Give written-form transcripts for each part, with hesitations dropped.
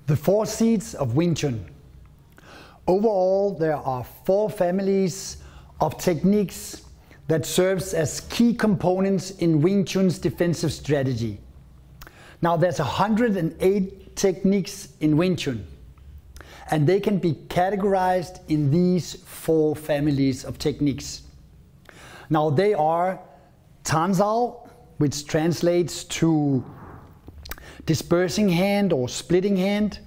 The 4 seats of Wing Chun. Overall, there are 4 families of techniques that serves as key components in Wing Chun's defensive strategy. Now there's 108 techniques in Wing Chun, and they can be categorized in these 4 families of techniques. Now they are Tan Sau, which translates to dispersing hand or splitting hand.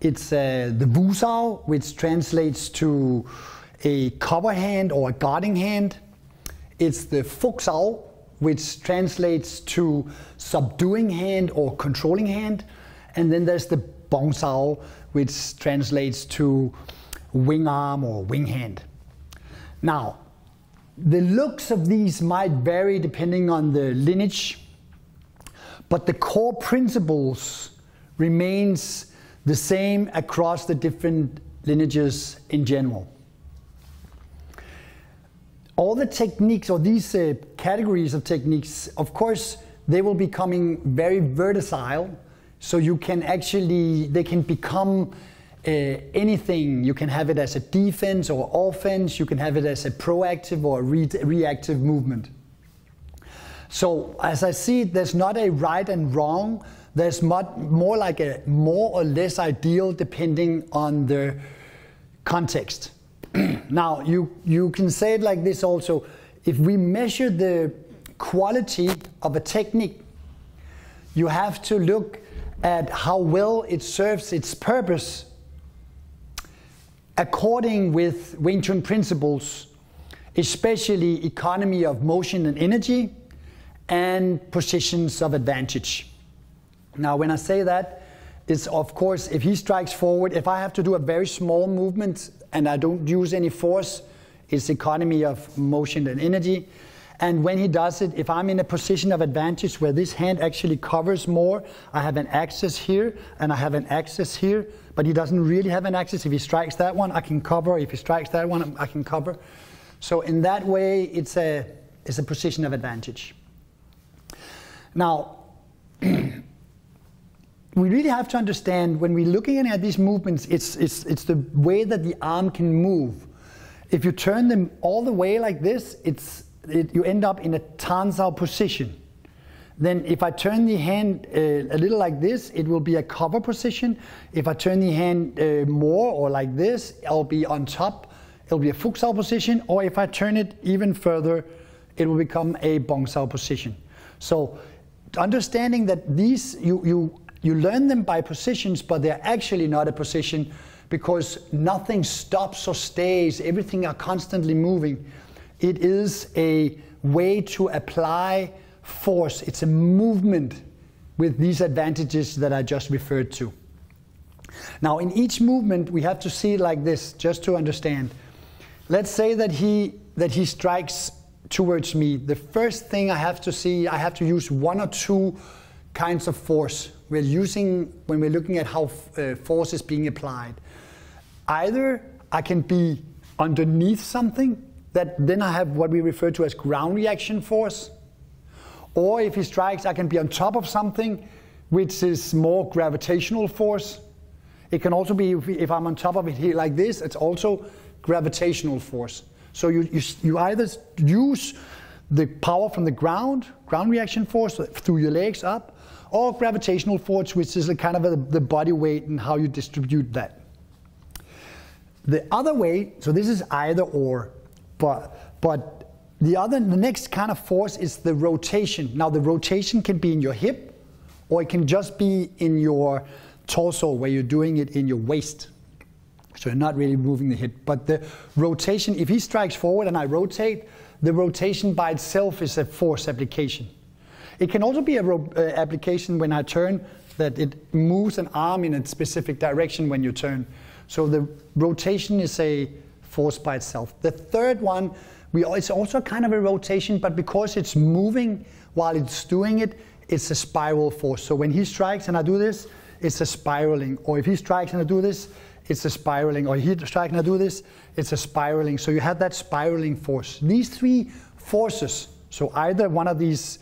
It's the Fook Sau, which translates to a cover hand or a guarding hand. It's the Fook Sau, which translates to subduing hand or controlling hand. And then there's the Bong Sau, which translates to wing arm or wing hand. Now, the looks of these might vary depending on the lineage, but the core principles remains the same across the different lineages in general. All the techniques, or these categories of techniques, of course, they will be becoming very versatile, so you can actually, they can become anything. You can have it as a defense or offense, you can have it as a proactive or reactive movement. So as I see it, there's not a right and wrong, there's more like a more or less ideal depending on the context. Now you can say it like this also: if we measure the quality of a technique, you have to look at how well it serves its purpose according with Wing Chun principles, especially economy of motion and energy and positions of advantage. Now when I say that, it's of course if he strikes forward, if I have to do a very small movement and I don't use any force, it's economy of motion and energy. And when he does it, if I'm in a position of advantage where this hand actually covers more, I have an axis here and I have an axis here, but he doesn't really have an axis. If he strikes that one, I can cover. If he strikes that one, I can cover. So in that way, it's a position of advantage. Now, we really have to understand when we're looking at these movements, it's the way that the arm can move. If you turn them all the way like this, you end up in a Tan Sau position. Then if I turn the hand a little like this, it will be a cover position. If I turn the hand more or like this, I'll be on top. It'll be a Fook Sau position. Or if I turn it even further, it will become a Bong Sau position. So understanding that these, you learn them by positions, but they're actually not a position because nothing stops or stays. Everything are constantly moving. It is a way to apply force. It's a movement with these advantages that I just referred to. Now in each movement we have to see it like this, just to understand. Let's say that he strikes towards me. The first thing I have to see, I have to use 1 or 2 kinds of force we're using when we're looking at how force is being applied. Either I can be underneath something, that then I have what we refer to as ground reaction force. Or if he strikes, I can be on top of something, which is more gravitational force. It can also be, if I'm on top of it here like this, it's also gravitational force. So you either use the power from the ground reaction force through your legs up, or gravitational force, which is a kind of the body weight and how you distribute that. The other way, so this is either or, but the next kind of force is the rotation. Now the rotation can be in your hip, or it can just be in your torso where you're doing it in your waist. So you're not really moving the hip. But the rotation, if he strikes forward and I rotate, the rotation by itself is a force application. It can also be an application when I turn, that it moves an arm in a specific direction when you turn. So the rotation is a force by itself. The third one, it's also kind of a rotation, but because it's moving while it's doing it, it's a spiral force. So when he strikes and I do this, it's a spiraling. Or if he strikes and I do this, it's a spiraling. Or he strikes and I do this, it's a spiraling. So you have that spiraling force. These 3 forces, so either one of these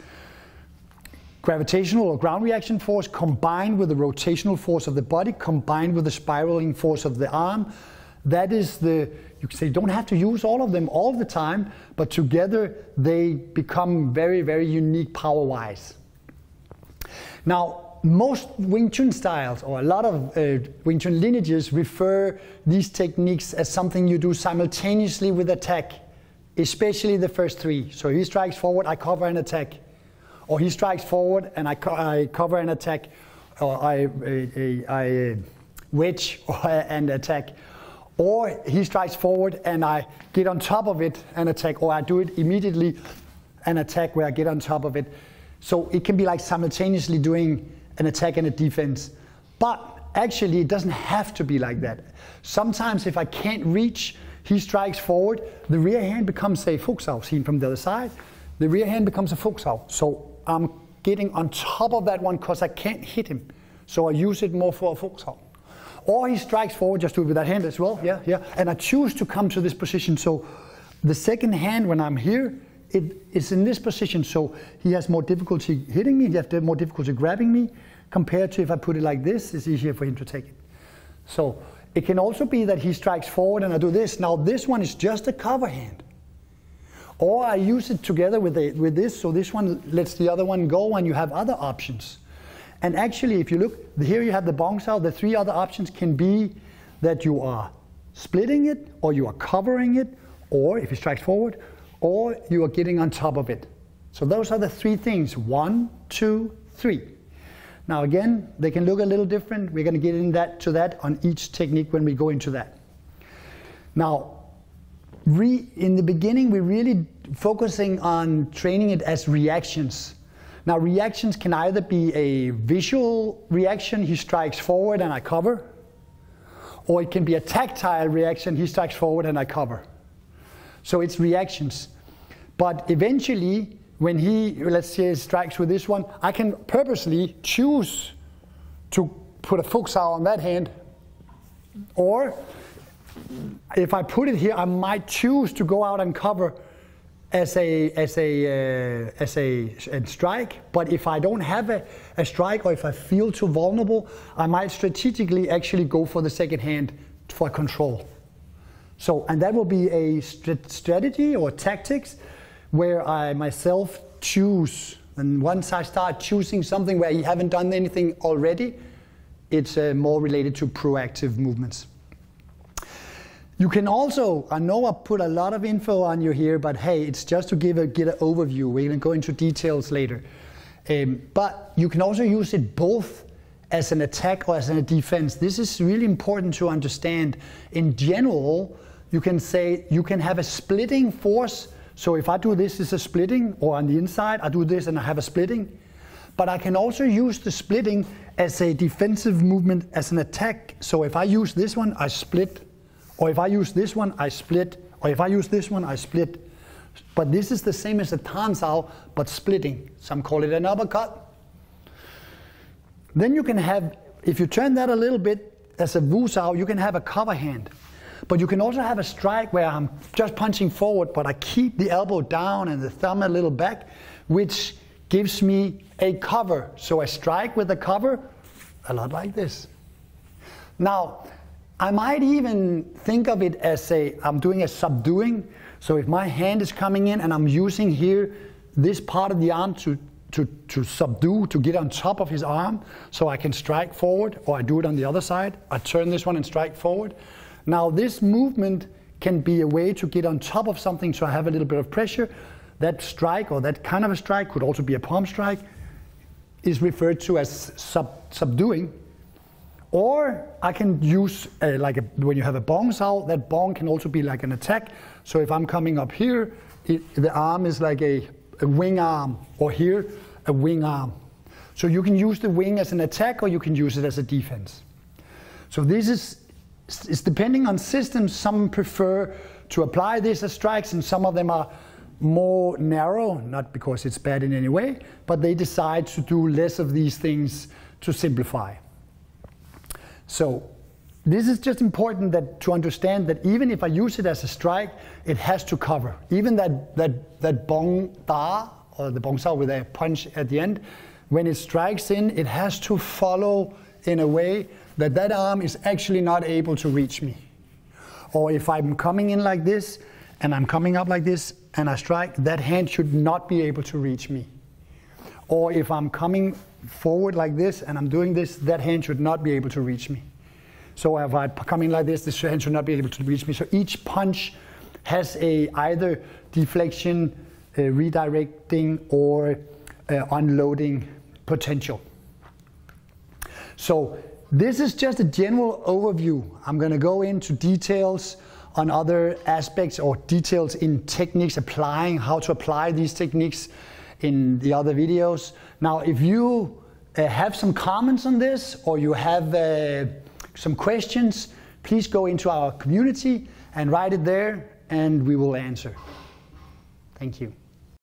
gravitational or ground reaction force combined with the rotational force of the body, combined with the spiraling force of the arm. That is the, you can say, you don't have to use all of them all the time, but together they become very, very unique power-wise. Now, most Wing Chun styles, or a lot of Wing Chun lineages, refer these techniques as something you do simultaneously with attack, especially the first three. So he strikes forward, I cover and attack. Or he strikes forward and I cover and attack. Or I wedge and attack. Or he strikes forward and I get on top of it and attack. Or I do it immediately and attack where I get on top of it. So it can be like simultaneously doing an attack and a defense. But actually it doesn't have to be like that. Sometimes if I can't reach, he strikes forward, the rear hand becomes a Fook Sau, seen from the other side. The rear hand becomes a Fook Sau. So I'm getting on top of that one because I can't hit him. So I use it more for a Fook Sau. Or he strikes forward, just do it with that hand as well, yeah. And I choose to come to this position. So the second hand when I'm here, it's in this position, so he has more difficulty hitting me, he has more difficulty grabbing me, compared to if I put it like this, it's easier for him to take it. So it can also be that he strikes forward and I do this. Now this one is just a cover hand. Or I use it together with this, so this one lets the other one go and you have other options. And actually if you look, here you have the Bong Sau, the three other options can be that you are splitting it, or you are covering it, or if he strikes forward, or you are getting on top of it. So those are the three things, 1, 2, 3. Now again, they can look a little different. We're going to get into that on each technique when we go into that. Now, in the beginning, we're really focusing on training it as reactions. Now reactions can either be a visual reaction, he strikes forward and I cover, or it can be a tactile reaction, he strikes forward and I cover. So it's reactions. But eventually, when he, let's say, strikes with this one, I can purposely choose to put a Fook Sau on that hand. Or if I put it here, I might choose to go out and cover as a strike. But if I don't have a strike, or if I feel too vulnerable, I might strategically actually go for the second hand for control. So, and that will be a strategy or tactics where I myself choose. And once I start choosing something where you haven't done anything already, it's more related to proactive movements. You can also, I know I put a lot of info on you here, but hey, it's just to get an overview. We're going to go into details later. But you can also use it both as an attack or as a defense. This is really important to understand. In general, you can say you can have a splitting force. So if I do this, it's a splitting, or on the inside, I do this and I have a splitting. But I can also use the splitting as a defensive movement, as an attack. So if I use this one, I split. Or if I use this one, I split. Or if I use this one, I split. But this is the same as a Tan Sau, but splitting. Some call it an uppercut. Then you can have, if you turn that a little bit as a Wu Sau, you can have a cover hand. But you can also have a strike where I'm just punching forward, but I keep the elbow down and the thumb a little back, which gives me a cover. So I strike with a cover, a lot like this. Now, I might even think of it as I'm doing a subduing. So if my hand is coming in and I'm using here this part of the arm to subdue, to get on top of his arm, so I can strike forward, or I do it on the other side. I turn this one and strike forward. Now this movement can be a way to get on top of something, so I have a little bit of pressure. That strike, or that kind of a strike, could also be a palm strike, is referred to as subduing. Or I can use, when you have a Bong Sau, that Bong can also be like an attack. So if I'm coming up here, the arm is like a wing arm, or here, a wing arm. So you can use the wing as an attack, or you can use it as a defense. So this is, it's depending on systems. Some prefer to apply this as strikes, and some of them are more narrow, not because it's bad in any way, but they decide to do less of these things to simplify. So this is just important to understand that even if I use it as a strike, it has to cover. Even that Bong Da, or the Bong Sau with a punch at the end, when it strikes in, it has to follow in a way that that arm is actually not able to reach me. Or if I'm coming in like this, and I'm coming up like this, and I strike, that hand should not be able to reach me. Or if I'm coming forward like this, and I'm doing this, that hand should not be able to reach me. So if I come in like this hand should not be able to reach me. So each punch has a either deflection, redirecting, or unloading potential. So this is just a general overview. I'm going to go into details on other aspects or details in techniques, applying how to apply these techniques in the other videos. Now, if you have some comments on this, or you have some questions, please go into our community and write it there, and we will answer. Thank you.